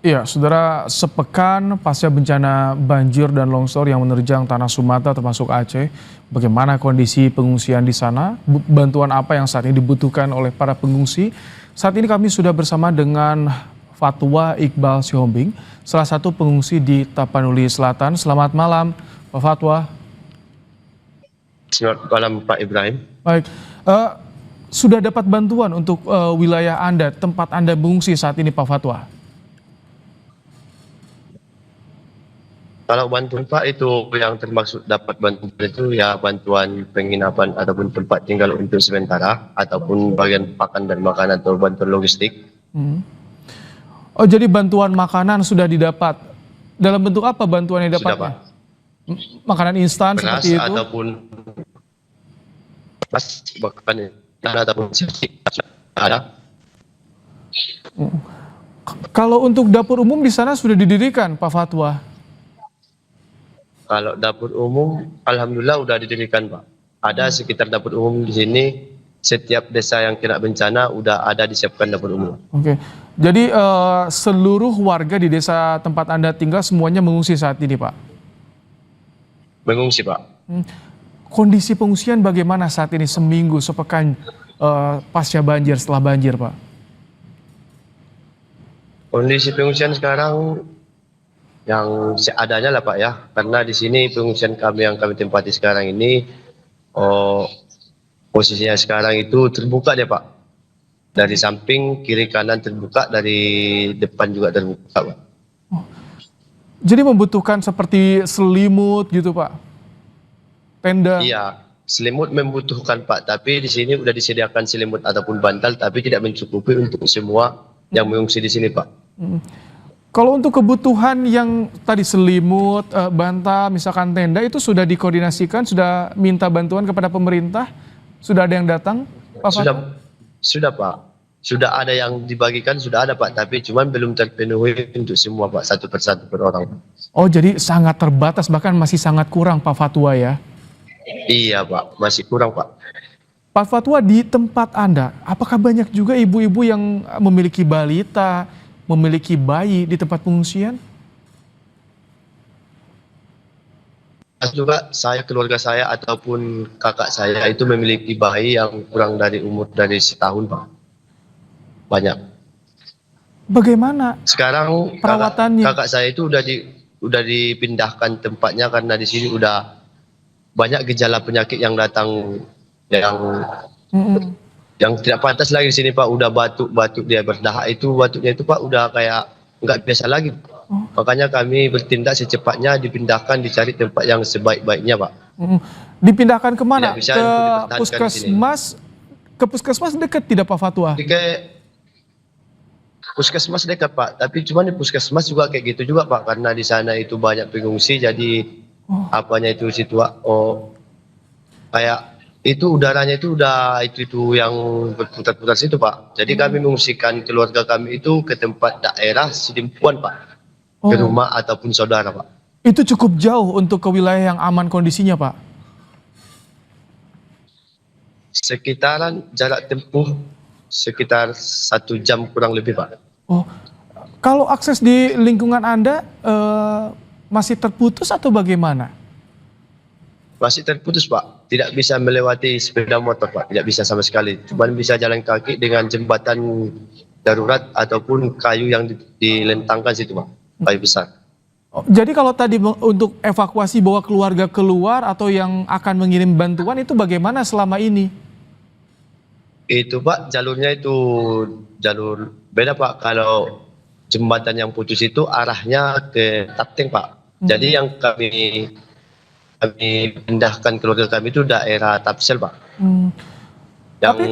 Iya, saudara, sepekan pasca bencana banjir dan longsor yang menerjang tanah Sumatera termasuk Aceh, bagaimana kondisi pengungsian di sana? Bantuan apa yang saat ini dibutuhkan oleh para pengungsi? Saat ini kami sudah bersama dengan Fatwa Iqbal Sihombing, salah satu pengungsi di Tapanuli Selatan. Selamat malam, Pak Fatwa. Selamat malam Pak Ibrahim. Baik, sudah dapat bantuan untuk wilayah Anda, tempat Anda mengungsi saat ini, Pak Fatwa? Kalau bantuan Pak itu yang termaksud dapat bantuan itu ya bantuan penginapan ataupun tempat tinggal untuk sementara ataupun bagian pakan dan makanan atau bantuan logistik. Hmm. Oh, jadi bantuan makanan sudah didapat. Dalam bentuk apa bantuan yang Sudah dapatnya? Pak. Makanan instan Beras seperti itu? ataupun beras bahkan ataupun ada. Kalau untuk dapur umum di sana sudah didirikan, Pak Fatwa? Kalau dapur umum alhamdulillah udah didirikan Pak. Ada sekitar dapur umum di sini, setiap desa yang kena bencana udah ada disiapkan dapur umum. Oke. Jadi seluruh warga di desa tempat Anda tinggal semuanya mengungsi saat ini, Pak? Mengungsi Pak. Kondisi pengungsian bagaimana saat ini seminggu, sepekan pasca banjir, setelah banjir, Pak? Kondisi pengungsian sekarang yang seadanya lah Pak ya, karena di sini pengungsian kami yang kami tempati sekarang ini posisinya sekarang itu terbuka deh Pak, dari samping kiri kanan terbuka, dari depan juga terbuka Pak. Jadi membutuhkan seperti selimut gitu, Pak? Tenda? Iya, selimut membutuhkan Pak, tapi di sini udah disediakan selimut ataupun bantal, tapi tidak mencukupi untuk semua yang mengungsi di sini Pak. Kalau untuk kebutuhan yang tadi selimut, bantal, misalkan tenda itu sudah dikoordinasikan, sudah minta bantuan kepada pemerintah? Sudah ada yang datang, Pak Fatwa? Sudah Pak, sudah ada yang dibagikan, sudah ada Pak, tapi cuman belum terpenuhi untuk semua Pak, satu persatu per orang. Oh, jadi sangat terbatas, bahkan masih sangat kurang, Pak Fatwa ya? Iya Pak, masih kurang Pak. Pak Fatwa, di tempat Anda, apakah banyak juga ibu-ibu yang memiliki balita, memiliki bayi di tempat pengungsian? Juga saya, keluarga saya ataupun kakak saya itu memiliki bayi yang kurang dari umur dari setahun Pak. Banyak. Bagaimana Sekarang perawatannya? kakak saya itu udah dipindahkan tempatnya karena di sini udah banyak gejala penyakit yang datang yang tidak pantas lagi di sini Pak. Udah batuk-batuk, dia berdahak, itu batuknya itu Pak udah kayak nggak biasa lagi. Makanya kami bertindak secepatnya, dipindahkan, dicari tempat yang sebaik-baiknya Pak. Dipindahkan kemana? Tidak bisa Ke untuk dipertahankan di sini. puskesmas? Ke puskesmas dekat tidak, Pak Fatwa? Kayak puskesmas dekat Pak, tapi cuma di puskesmas juga kayak gitu juga Pak, karena di sana itu banyak pengungsi, jadi apanya itu kayak itu udaranya itu udah itu yang berputar-putar situ Pak. Jadi kami mengungsikan keluarga kami itu ke tempat daerah Sidimpuan Pak, ke Oh, rumah ataupun saudara Pak. itu cukup jauh untuk ke wilayah yang aman kondisinya, Pak? Sekitaran jarak tempuh sekitar 1 jam kurang lebih Pak. Oh, kalau akses di lingkungan Anda masih terputus atau bagaimana? Masih terputus Pak, tidak bisa melewati sepeda motor Pak, tidak bisa sama sekali. Cuma bisa jalan kaki dengan jembatan darurat ataupun kayu yang dilentangkan situ Pak, kayu besar. Oh, jadi kalau tadi untuk evakuasi bawa keluarga keluar atau yang akan mengirim bantuan itu bagaimana selama ini? Itu Pak, jalurnya itu jalur beda Pak. Kalau jembatan yang putus itu arahnya ke Tapteng Pak. Jadi yang kami pindahkan keluarga kami itu daerah Tapsel Pak. Yang Tapi,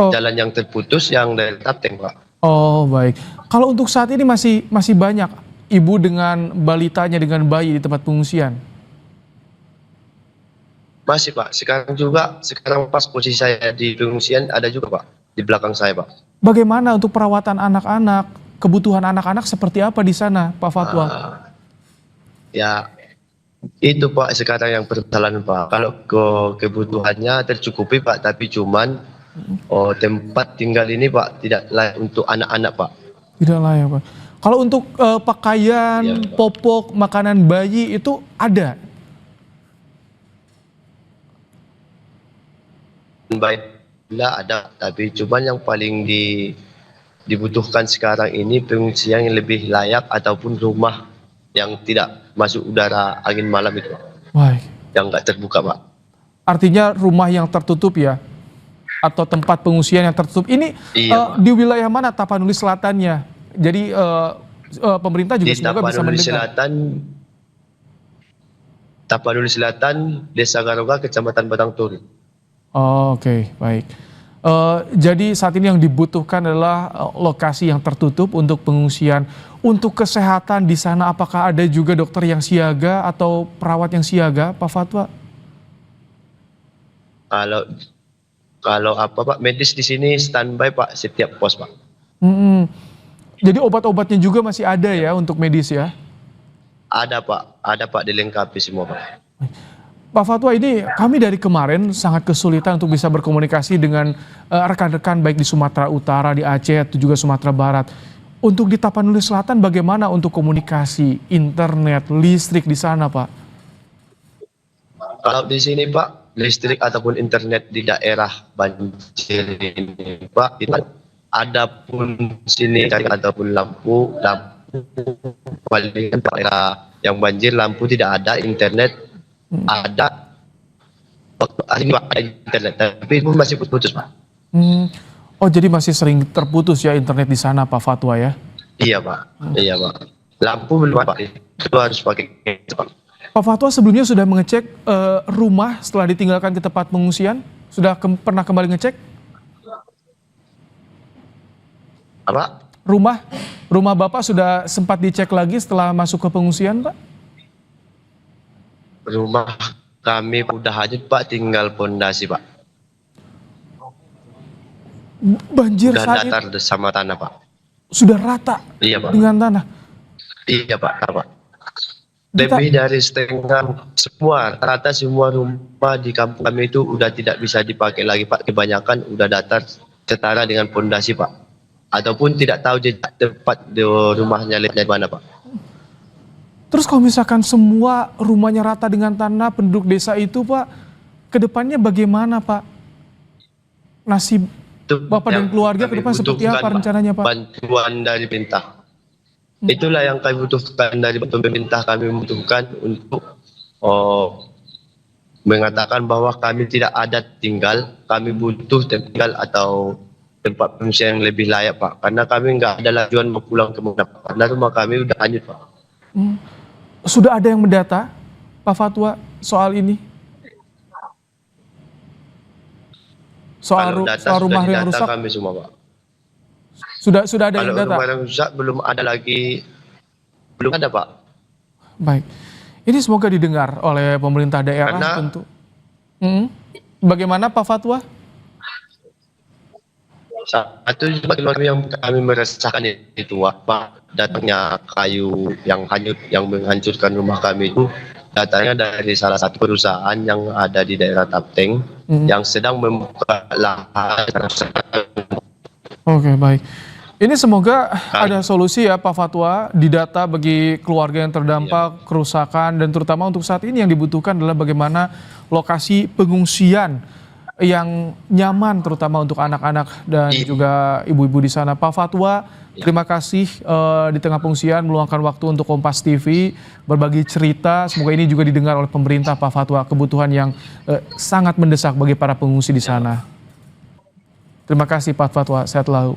oh, jalan yang terputus yang dari Tapteng Pak. oh baik. Kalau untuk saat ini masih banyak ibu dengan balitanya dengan bayi di tempat pengungsian. Masih Pak, sekarang pas posisi saya di pengungsian ada juga Pak, di belakang saya Pak. Bagaimana untuk perawatan anak-anak, kebutuhan anak-anak seperti apa di sana, Pak Fatwa? Ya itu Pak sekarang yang permasalahan Pak. Kalau kebutuhannya tercukupi Pak, tapi cuman tempat tinggal ini Pak tidak layak untuk anak-anak Pak. Tidak layak, Pak. Kalau untuk pakaian, Iya, Pak. popok, makanan bayi itu ada? Baik, lah ada, tapi cuman yang paling dibutuhkan sekarang ini pengungsian yang lebih layak ataupun rumah yang tidak masuk udara angin malam itu, Pak. Baik. Yang nggak terbuka, Pak. Artinya rumah yang tertutup ya? Atau tempat pengungsian yang tertutup. Ini Iya, Pak. di wilayah mana Tapanuli Selatannya? Jadi pemerintah juga Di semoga bisa Tapanuli mendengar. Selatan, Tapanuli Selatan, Desa Garoga, Kecamatan Batang Toru. Oh, oke, baik. Jadi saat ini yang dibutuhkan adalah lokasi yang tertutup untuk pengungsian. Untuk kesehatan di sana, apakah ada juga dokter yang siaga atau perawat yang siaga, Pak Fatwa? Kalau kalau apa, Pak, medis di sini standby, Pak, setiap pos, Pak. Mm-mm. Jadi obat-obatnya juga masih ada ya untuk medis ya? Ada, Pak, dilengkapi semua, Pak. Pak Fatwa, ini kami dari kemarin sangat kesulitan untuk bisa berkomunikasi dengan rekan-rekan baik di Sumatera Utara, di Aceh, atau juga Sumatera Barat. Untuk di Tapanuli Selatan bagaimana untuk komunikasi, internet, listrik di sana, Pak? Kalau di sini, Pak, listrik ataupun internet di daerah banjir ini, Pak, itu ada pun sini ataupun lampu paling daerah yang banjir lampu tidak ada, internet ada, waktu ada internet tapi itu masih putus, Pak. Hmm. Oh, jadi masih sering terputus ya internet di sana, Pak Fatwa ya? Iya, Pak. Iya, Pak. Lampu belum, Pak. Itu harus pakai itu, Pak. Pak Fatwa sebelumnya sudah mengecek rumah setelah ditinggalkan ke tempat pengungsian? Sudah pernah kembali ngecek? Apa? Rumah Bapak sudah sempat dicek lagi setelah masuk ke pengungsian, Pak? Rumah kami udah hanyut, Pak, tinggal pondasi, Pak. Banjir Udah saat itu datar sama tanah, Pak. sudah rata Iya, Pak. dengan tanah. Iya, Pak. Pak. Kita, Lebih dari setengah semua, rata semua rumah di kampung kami itu udah tidak bisa dipakai lagi, Pak. Kebanyakan udah datar setara dengan pondasi, Pak. Ataupun tidak tahu jejak tempat di rumahnya lihatnya di mana, Pak. terus kalau misalkan semua rumahnya rata dengan tanah penduduk desa itu, Pak, kedepannya bagaimana, Pak? Nasib Itu Bapak dan yang keluarga ke kami depan seperti butuhkan, apa Pak. rencananya, Pak? Bantuan dari pemerintah. Itulah yang kami butuhkan dari pemerintah. Kami butuhkan untuk mengatakan bahwa kami tidak ada tinggal, kami butuh tinggal atau tempat pengungsian yang lebih layak, Pak. Karena kami nggak ada tujuan mau pulang ke mana, Pak. Karena rumah kami udah hanyut, Pak. Hmm. Sudah ada yang mendata, Pak Fatwa, soal ini? Kalau data Soal sudah rumah yang didata rusak? kami semua, Pak. Sudah ada Kalau yang data? rumah yang rusak belum ada lagi, belum ada, Pak. Baik. Ini semoga didengar oleh pemerintah daerah Karena tentu. Hmm. Bagaimana Pak Fatwa? satu juga yang kami merasakan itu, Pak, datangnya kayu yang hanyut yang menghancurkan rumah kami itu datangnya dari salah satu perusahaan yang ada di daerah Tapteng yang sedang membuka lahan. Oke, baik. Ini semoga ada solusi ya Pak Fatwa, didata bagi keluarga yang terdampak kerusakan, dan terutama untuk saat ini yang dibutuhkan adalah bagaimana lokasi pengungsian yang nyaman terutama untuk anak-anak dan juga ibu-ibu di sana. Pak Fatwa, terima kasih di tengah pengungsian meluangkan waktu untuk Kompas TV berbagi cerita. Semoga ini juga didengar oleh pemerintah, Pak Fatwa, kebutuhan yang sangat mendesak bagi para pengungsi di sana. Terima kasih Pak Fatwa, sehat selalu.